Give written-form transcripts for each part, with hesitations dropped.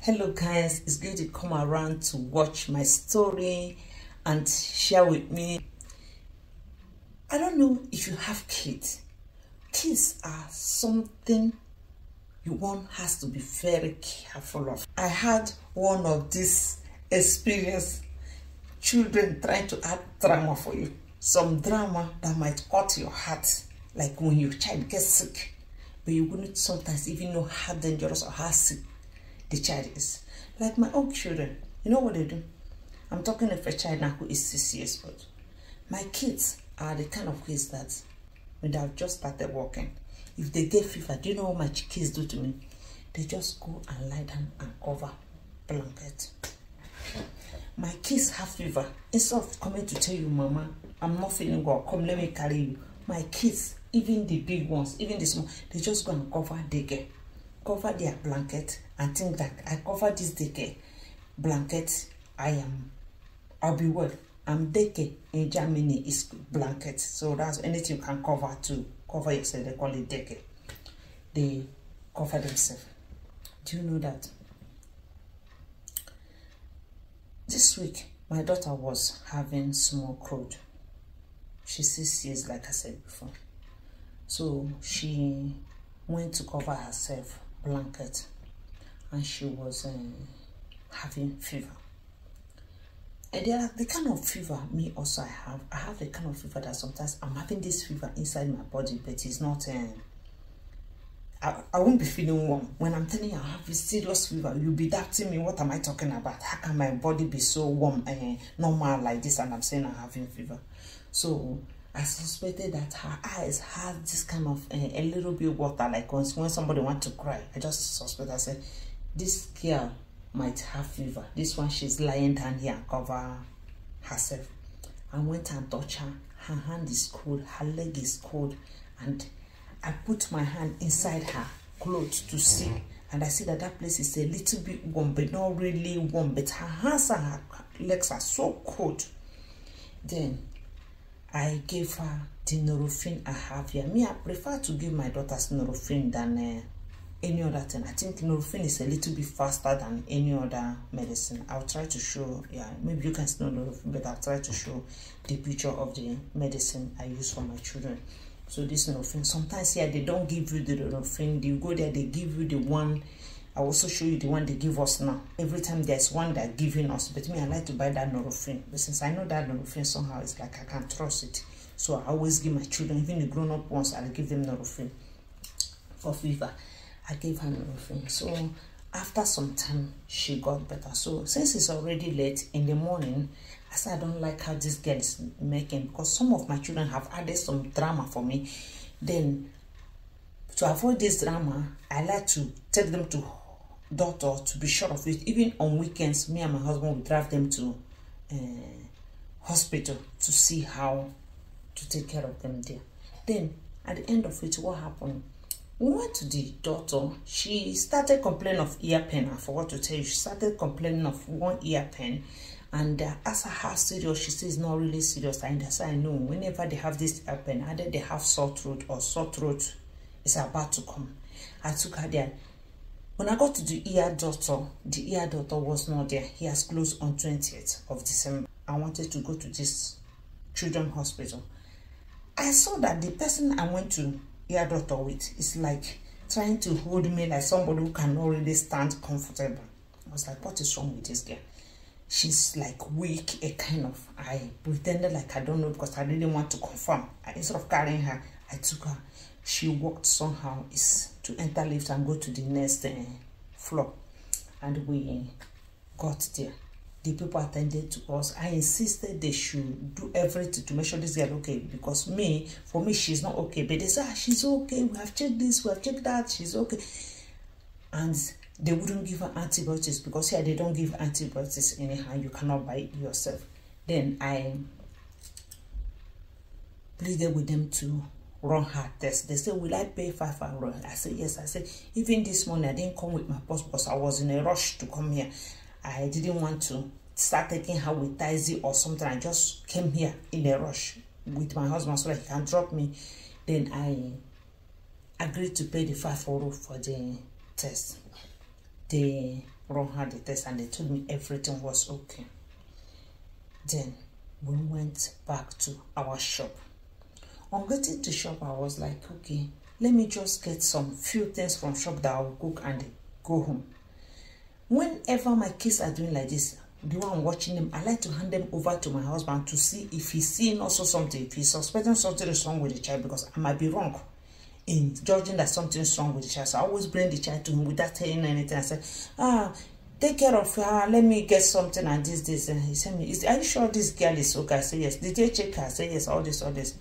Hello guys, it's good to come around to watch my story and share with me. I don't know if you have kids. Kids are something one has to be very careful of. I had one of these experience, children trying to add drama for you. Some drama that might cut your heart, like when your child gets sick, but you wouldn't sometimes even know how dangerous or how sick the child is. Like my own children, you know what they do? I'm talking of a child now who is 6 years old. My kids are the kind of kids that when they have just started walking, if they get fever, do you know what my kids do to me? They just go and lie down and cover blanket. My kids have fever. Instead of coming to tell you, Mama, I'm not feeling well, come let me carry you. My kids, even the big ones, even the small, they just go and cover their blanket and think that I cover this daycare blanket. I'll be well. I'm daycare in Germany is blanket, so that's anything you can cover to cover yourself. They call it daycare. They cover themselves. Do you know that? This week, my daughter was having small cold. She's 6 years, like I said before. So she went to cover herself blanket, and she was having fever. And they are the kind of fever me also I have the kind of fever that sometimes I'm having this fever inside my body, but it's not I won't be feeling warm. When I'm telling you I have a serious fever, you'll be doubting me, what am I talking about? How can my body be so warm and normal like this, and I'm saying I'm having fever? So I suspected that her eyes had this kind of a little bit of water, like when somebody wants to cry. I just suspected. I said, this girl might have fever. This one, she's lying down here and cover herself. I went and touched her. Her hand is cold, her leg is cold, and I put my hand inside her clothes to see, and I see that that place is a little bit warm, but not really warm. But her hands and her legs are so cold. Then I gave her the Nurofen I have here. Me, I prefer to give my daughters Nurofen than any other thing. I think Nurofen is a little bit faster than any other medicine. I'll try to show, yeah, maybe you can see Nurofen, but I'll try to show the picture of the medicine I use for my children. So this Nurofen, sometimes here they don't give you the Nurofen. You go there, they give you the one. I'll also show you the one they give us now. Every time there's one they're giving us, but me, I like to buy that Nurofen. But since I know that Nurofen somehow, it's like I can't trust it. So I always give my children, even the grown-up ones, I'll give them Nurofen for fever. I gave her Nurofen. So after some time, she got better. So since it's already late in the morning, I said I don't like how this girl is making, because some of my children have added some drama for me. Then to avoid this drama, I like to take them to doctor to be sure of it. Even on weekends, me and my husband will drive them to hospital to see how to take care of them there. Then at the end of it, what happened? We went to the doctor. She started complaining of ear pain. I forgot to tell you, she started complaining of one ear pain, and asked her how serious. She says not really serious. And that's why I know whenever they have this ear pain, either they have sore throat or sore throat is about to come. I took her there. When I got to the ear doctor was not there. He has closed on 20th of December. I wanted to go to this children's hospital. I saw that the person I went to ear doctor with is like trying to hold me like somebody who cannot really stand comfortable. I was like, what is wrong with this girl? She's like weak, a kind of. I pretended like I don't know because I didn't want to confirm. Instead of carrying her, I took her. She walked somehow is to enter lift and go to the next floor, and we got there. The people attended to us. I insisted they should do everything to make sure this girl okay, because for me she's not okay, but they said she's okay, we have checked this, we have checked that, she's okay. And they wouldn't give her antibiotics, because here they don't give antibiotics anyhow, you cannot buy it yourself. Then I pleaded with them to run her test. They said, will I pay 500? I said, yes. I said, even this morning I didn't come with my passport because I was in a rush to come here. I didn't want to start taking her with Taizy or something. I just came here in a rush with my husband so that he can drop me. Then I agreed to pay the 500 for the test. They run her the test and they told me everything was okay. Then we went back to our shop. On getting to shop, I was like, okay, let me just get some few things from shop that I'll cook and go home. Whenever my kids are doing like this, the one watching them, I like to hand them over to my husband to see if he's seeing also something, if he's suspecting something is wrong with the child, because I might be wrong in judging that something is wrong with the child. So I always bring the child to him without telling anything. I say, take care of her, let me get something and this. And he said me, are you sure this girl is okay? I say, yes. Did they check her? I say, yes, all this.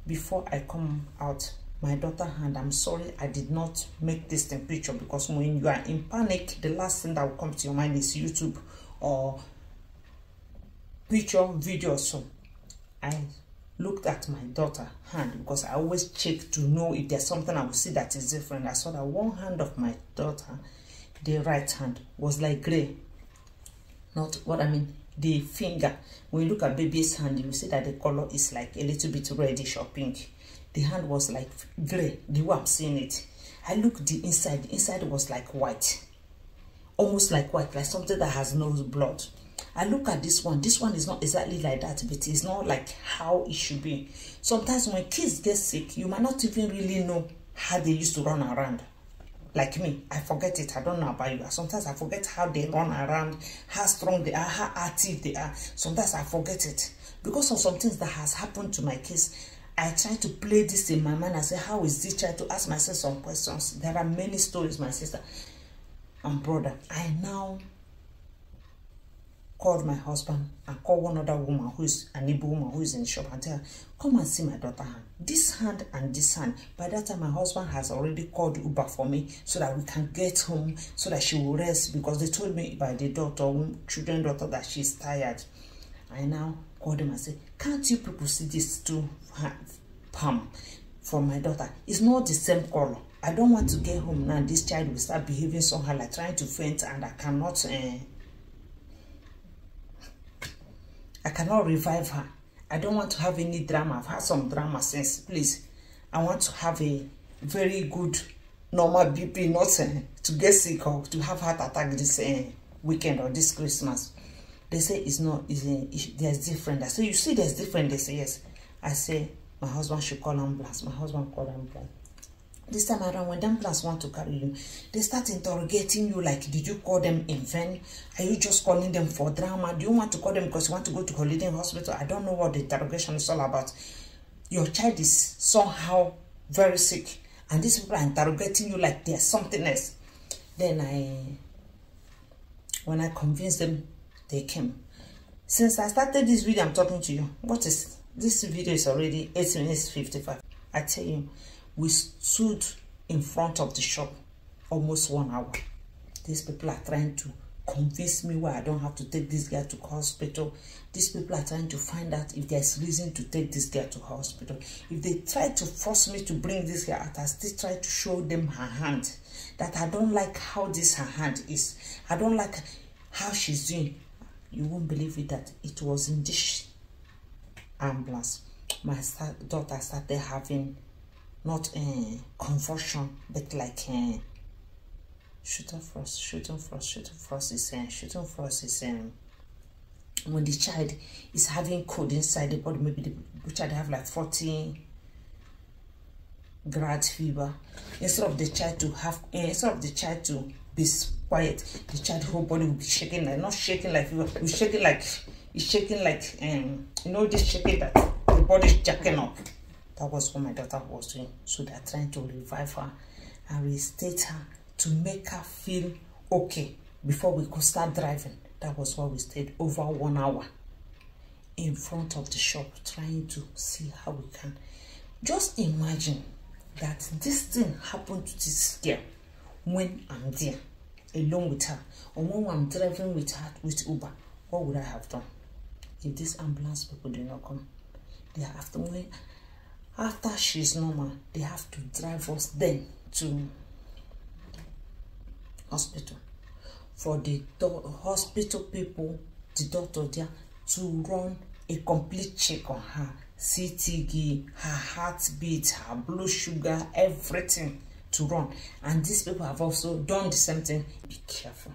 Before I come out, my daughter hand, I'm sorry I did not make this thing picture, because when you are in panic, the last thing that will come to your mind is YouTube or picture, video. So I looked at my daughter's hand, because I always check to know if there's something I will see that is different. I saw that one hand of my daughter, the right hand, was like gray. Not what I mean, the finger. When you look at baby's hand, you will see that the color is like a little bit reddish or pink. The hand was like gray, the way I'm seeing it. I looked the inside was like white. Almost like white, like something that has no blood. I look at this one is not exactly like that, but it's not like how it should be. Sometimes when kids get sick, you might not even really know how they used to run around. Like me, I forget it. I don't know about you. Sometimes I forget how they run around, how strong they are, how active they are. Sometimes I forget it. Because of some things that has happened to my kids, I try to play this in my mind. I say, how is this? Try to ask myself some questions. There are many stories, my sister and brother. I now called my husband and called one other woman who is an Igbo woman who is in the shop and tell her, come and see my daughter hand. This hand and this hand. By that time, my husband has already called Uber for me so that we can get home, so that she will rest, because they told me by the children's daughter that she's tired. I now called him and said, can't you people see this two palm from my daughter? It's not the same color. I don't want to get home now. This child will start behaving somehow, like trying to faint, and I cannot revive her. I don't want to have any drama. I've had some drama since. Please, I want to have a very good normal BP, not to get sick or to have heart attack this weekend or this Christmas. They say it's not, there's different. I say, you see there's different? They say, yes. I say, my husband should call ambulance. My husband called ambulance. This time around, when the ambulance want to carry you, they start interrogating you like, did you call them in vain? Are you just calling them for drama? Do you want to call them because you want to go to holiday hospital? I don't know what the interrogation is all about. Your child is somehow very sick, and these people are interrogating you like there's something else. Then when I convinced them, they came. Since I started this video, I'm talking to you. What is this video? Is already 8 minutes 55. I tell you, we stood in front of the shop almost 1 hour. These people are trying to convince me why I don't have to take this girl to hospital. These people are trying to find out if there's reason to take this girl to hospital. If they try to force me to bring this girl out, I still try to show them her hand. That I don't like how this her hand is. I don't like how she's doing. You won't believe it that it was in this ambulance. My daughter started having not a convulsion, but like shooting frost is when the child is having cold inside the body. Maybe the child have like 40 grad fever. Instead of the child to be quiet, the child whole body will be shaking, like not shaking like fever, it's shaking like you know, this shaking that the body is jacking up. That was what my daughter was doing. So they're trying to revive her and restate her to make her feel okay before we could start driving. That was why we stayed over 1 hour in front of the shop trying to see how we can. Just imagine that this thing happened to this girl when I'm there alone with her, or when I'm driving with her with Uber. What would I have done if these ambulance people did not come? They have to after she's normal, they have to drive us then to hospital. For the hospital people, the doctor there, to run a complete check on her. CTG, her heartbeat, her blood sugar, everything to run. And these people have also done the same thing. Be careful.